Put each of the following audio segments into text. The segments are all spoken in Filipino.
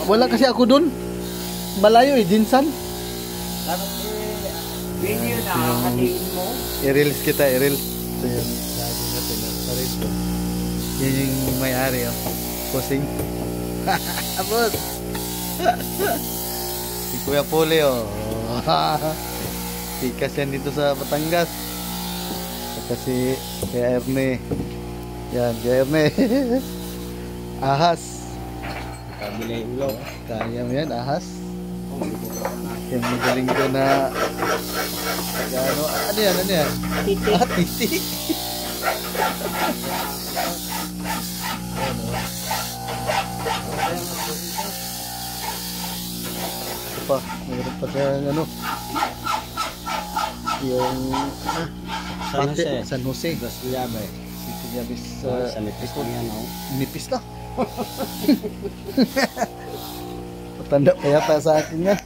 Wala kasi ako dun. Malayo eh, Jinsan. Dapat video na katiin mo. I-reels kita, i-reels. So yun, lagi natin sa reels ko. Yan yung may-ari, oh. Posing. Boss! Si Kuya Puli, oh. Tikas yan dito sa Batangas. Kasi Kuya Erne. Yan, Kuya Erne. Ahas. Kabila yung ulo. Kaya mo yan, ahas. Yung magaling ko na ano yan, ano yan? Titi. Ah, titi. Ito pa, mayroon pa sa ano yung San Jose. San Jose. Dos Llaves. City Llaves Sa nipis ko yan, oh. nipis na. Patanda pa yata sa akin yan.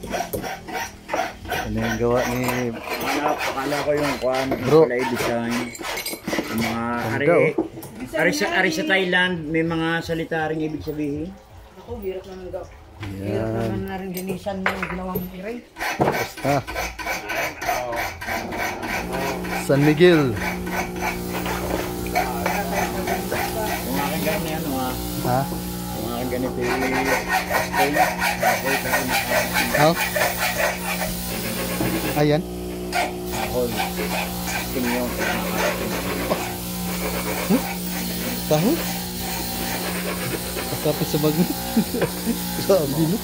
Ano yung gawa ni Pakala ko yung kuhan, Bro. play design. Yung mga Ganda, ari sa Thailand, may mga salita rin ibig sabihin. Ako, hirap naman daw. Hirap yan. naman na rin dinisan mo yung ginawa mong iray. Basta San Miguel. Yung aking ganyan, ano Ha? yung aking ganito yung Spain. Baboy ka rin. Oh? Ayan. Ahol. Kinyon. Kahon? Pagkapit sa magnet. Grabe, no?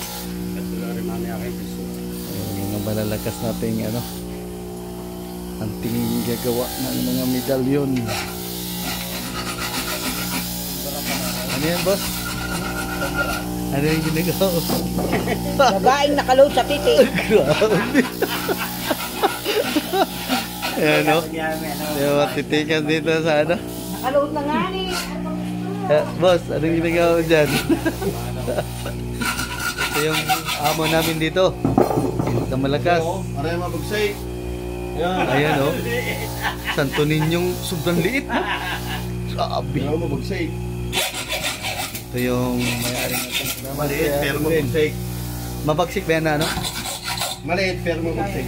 Katulari mami aking gusto. Yung mga malalakas nating ano, anting gagawa ng mga medalyon. Ano yan, boss? Ano yung ginagawa? Babaeng nakaload sa titi. Grabe. Ayan, no? Yami, ano? Yung matitikan dito sa ano. Nakaload na nga ni. Boss, anong ginagawa mo dyan? Ito yung amo namin dito. Sa Malakas. Aray mabugsay. Ayan, oh. Santo Ninyong sobrang liit, no? Grabe. Ayaw mabugsay. Ito yung may-ari natin. Maliit pero mabugsay. Mabagsik ba yan na, ano? Maliit pero mabugsay.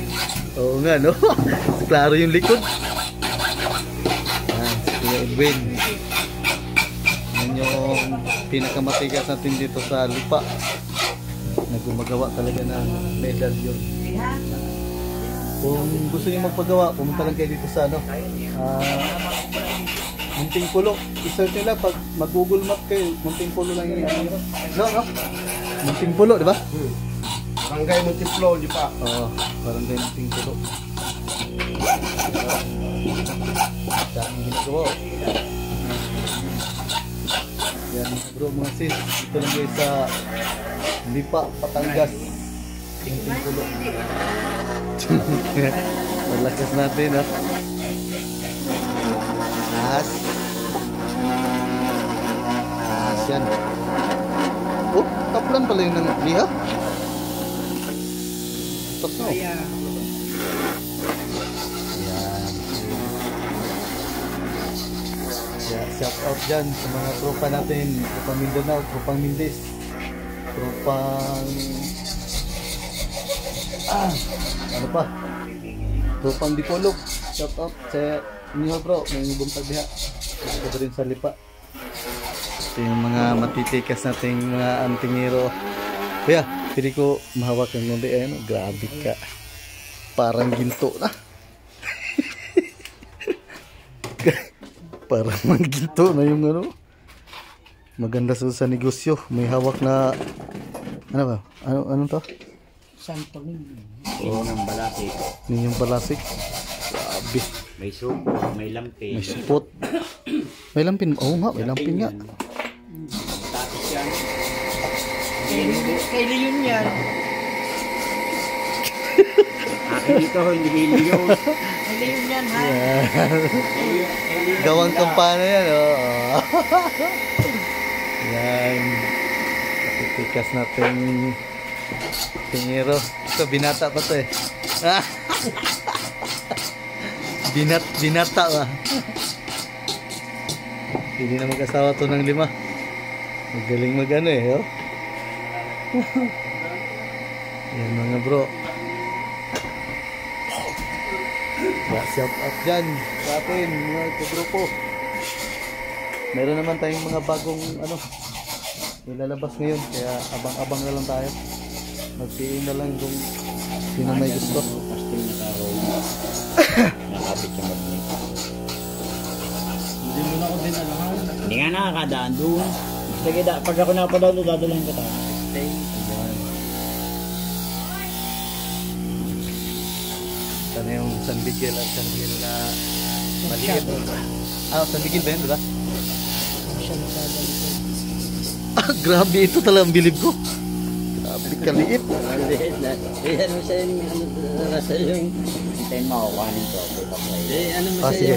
Oo nga, no? Klaro yung likod. Yan, si Kuya Edwin. Yan yung pinakamatigas natin dito sa lupa. Na gumagawa talaga ng medalyon. Kung gusto niyo magpagawa, pumunta lang kayo dito sa ano, Munting Pulo. I-search nila pag mag-Google Map kayo, Munting Pulo lang yung no? Munting Pulo, di ba? Barangay Montiplo, di pa. Oo, parang ganyan Munting Pulo. Daming ginagawa. Yan bro, mga sis, ito lang guys sa Lipa, Batangas. Munting Pulo. Malakas natin, ha? Ahas. Ahas yan. Oh, kaplan pala yung liha. Tapos no. Yan. Shout out dyan sa mga tropa natin. Tropang Mindanao, Tropang Mindis, Tropang ano pa? Tropang Dipolog. Shout out sa inyo bro, may ibang pagdiha. Ito rin sa Lipa. Ito yung mga matitikas nating mga antingero. Kuya, pili ko mahawak yung ngundi. Ayan, grabe ka. Parang ginto na. Parang mga ginto na yung ano. Maganda sa negosyo. May hawak na ano ba? Anong to? Santo Niño. Oo, ng balasik. Ninyong balasik. Grabe. May supo, may lampi. May supot. May lampin. Oo nga, may lampin nga. Tapos yan. Kay Leon yan. Akin dito, hindi million. Kay Leon yan, ha? Gawang kampana yan, oo. Yan. Titikas natin tingero. Ito, binata pa to eh. Binata ba? Hindi na mag-asawa to ng 5. Magaling mag-ano eh, oh. Yan mga bro. Shout out dyan sa atin mga kagrupo. Meron naman tayong mga bagong ilalabas ngayon, kaya abang-abang na lang tayo. Magpiin na lang kung sino may gusto. Pasting na tao. Nakapit yung magnig. Hindi mo na ako din alahan. Hindi nga nakakadaan doon. Sige, pag ako napadaan doon, dadalhin ka tayo. Stay. Sana yung San Miguel at San Miguel na maliit. San Miguel ba yun, diba? Grabe, ito talagang bilib ko. Grabe kaliit. Maliit na. Iyan mo siya yung nasa yung... Hintayin mo ako kanin to. Ano mo Sige,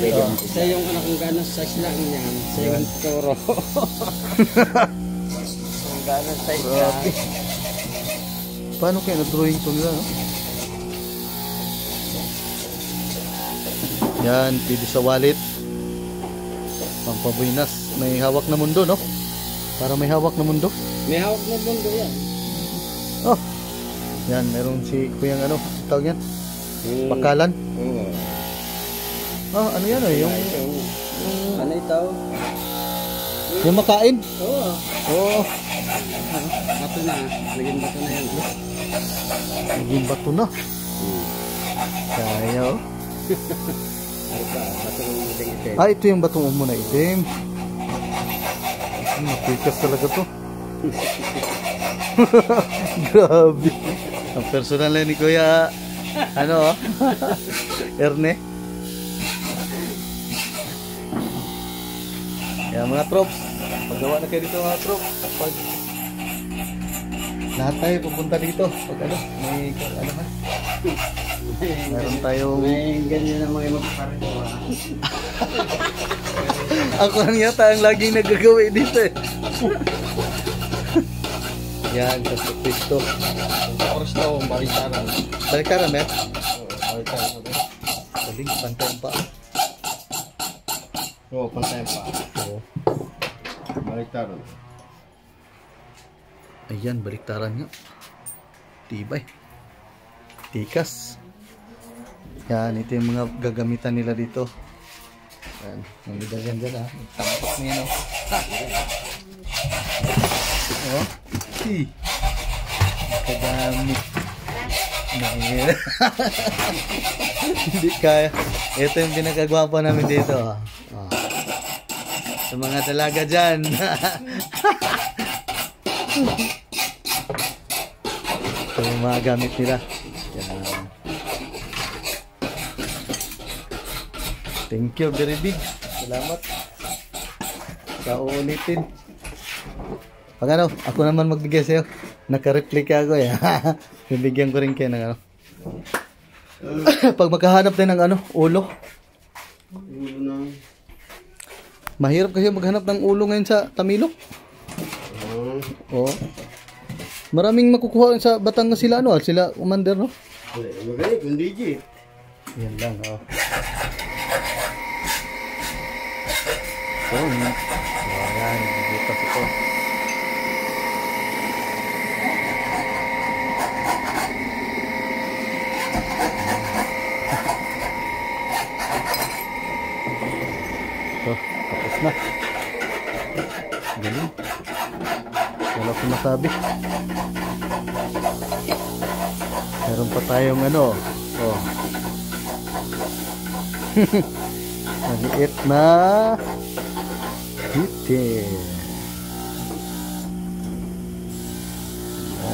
sa yung kung gano'ng size lang yan. Sa yung toro. Kung gano'ng size yan. Paano kaya na-drawing to nila, no? Yan, pwede sa wallet. Pampabuinas. May hawak na mundo, no? Para may hawak na mundo. May hawak na mundo yan. Oh. Yan, meron si kuyang tawag yan? Bakalan. Oo. Oh, ano yan yung Ano ito? yung makain. Oo. Oh, Bato na. Naging bato na yan. naging bato na. Kaya, oh. Ano pa? Bato ng muling ito. Ah, ito yung batong mo na itim. Napikas talaga to. Grabe. Ang personal na ni Kuya, Erne. Yan mga trop. Paggawa na kayo dito mga trop. Pag lahat tayo pupunta dito. Pag may ha? Meron tayong... May ganyan ang mga magpaparito. Ako lang yata ang laging nagagawa dito eh. Yan, sa Cristo. Oras na ako, balitaran. Balikaran, eh? Balitaran. Galing, pantayan pa. Oo, pantayan pa. Oo. Balitaran. Ayan, baliktaran nga. Tibay. Tikas. Yan, ito yung mga gagamitan nila dito. Yan, ang lidagyan dyan ha. Tampak niya, no? Oh, kagamit. Hindi kaya. Ito yung pinagagwapo namin dito. Oh. Sa mga talaga dyan. Ito yung mga gamit nila. Yan. Thank you very big. Salamat. Sa uulitin. Pag ako naman magbigay sa'yo. Naka-replika ako eh. Bibigyan ko rin kayo ng Pag magkahanap din ng ulo. Mahirap kasi maghanap ng ulo ngayon sa Tamilok. Oo. Maraming makukuha sa Batangas sila sila commander, no? Magaling, kung digit. Yan lang, oh. So, ayan, bukas ito. So, tapos na. Galing. Wala akong masabi. Meron pa tayong oh. Maliit na titir.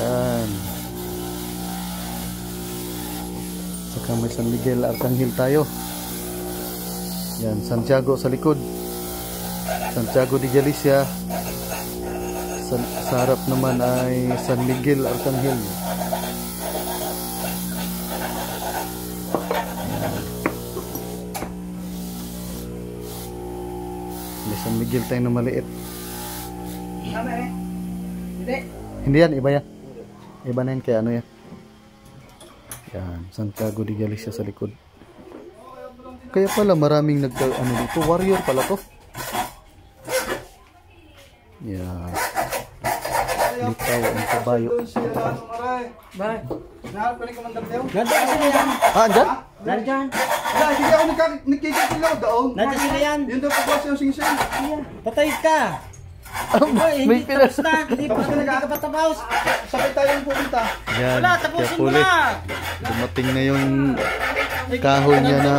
Yan. Saka may San Miguel Arcangel tayo. Yan, Santiago sa likod. Santiago de Galicia. Sa harap naman ay San Miguel Arcangel. May San Miguel tayo na maliit. Hindi yan, iba yan. Iba na yan, kaya yan. Yan, Santiago de Galicia sa likod. Kaya pala maraming dito, warrior pala to. Yan. Litaw ang kabayo. Bakit? Naharap ko ni Commander Teo. Nandiyan sila yan. Ah, andyan? Nandiyan. Wala, hindi ako nagkikitilaw doon. Nandiyan sila yan. Yun daw pagwas yung sing-sing. Patay ka. Hoy, May hindi pinas. tapos na. Hindi ka pa tapos. Sabay tayong pupunta. Yan, Wala, kaya tapusin mo puli. na. Dumating na yung kahoy niya na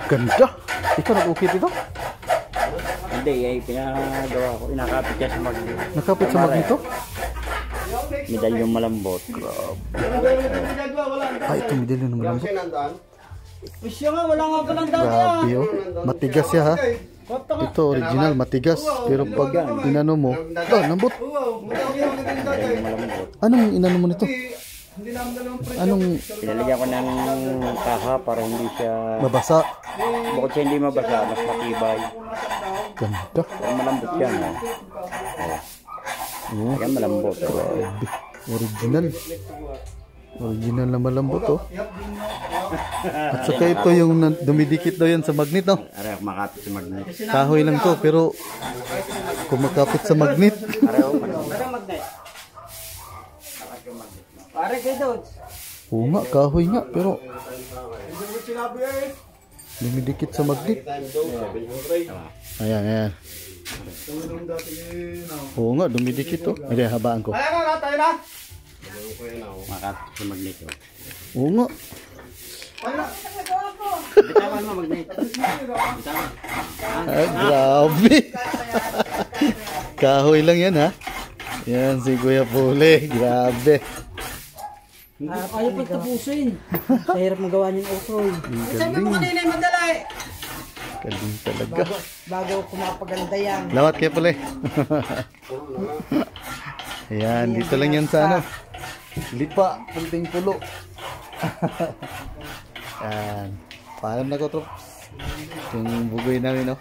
ganda. Ikaw nag-ukit ito? Hindi, ay pinagawa ko. Inakapit siya sa Nakapit sa magnito? medalyong malambot. Ay, ito medalyo na malambot. Siya nga, wala nga palang dati ah. Grabe oh. Matigas siya ha. Ito original, matigas. Pero pag inano mo, lambot. Medalyong malambot. Anong inano mo nito? Anong Pinalagyan ko ng kaha para hindi siya, mabasa? bukod siya hindi mabasa, mas matibay. Ganda. Kaya malambot yan. Oh, Kaya malambot. grabe. Original. Original na malambot oh. At saka ito yung dumidikit daw yan sa magnet no? Aray, makapit sa magnet. Kahoy lang to pero kumakapit sa magnet. Aray, malambot. Pare kayo doon. Oo nga, kahoy nga pero dumidikit sa magnet. Ayan, ayan. Oo nga, dumidikit to. Ay, habaan ko. Makapit sa magnet. Oo nga. Bitawan mo magnet. Bitawan. Ay, grabe. Kahoy lang yan ha. Yan si Kuya Puli. Grabe. Ayaw pagtapusin. Sa hirap magawa niyong utoy. Sabi mo kanina yung madala eh. Galing talaga. Bago kumapaganda yan. Lawat kayo Puli. Ayan, dito lang yan sa ano. Lipa, Punting Pulo. Ayan. Paalam na ko, Trop. Yung bugoy namin, no?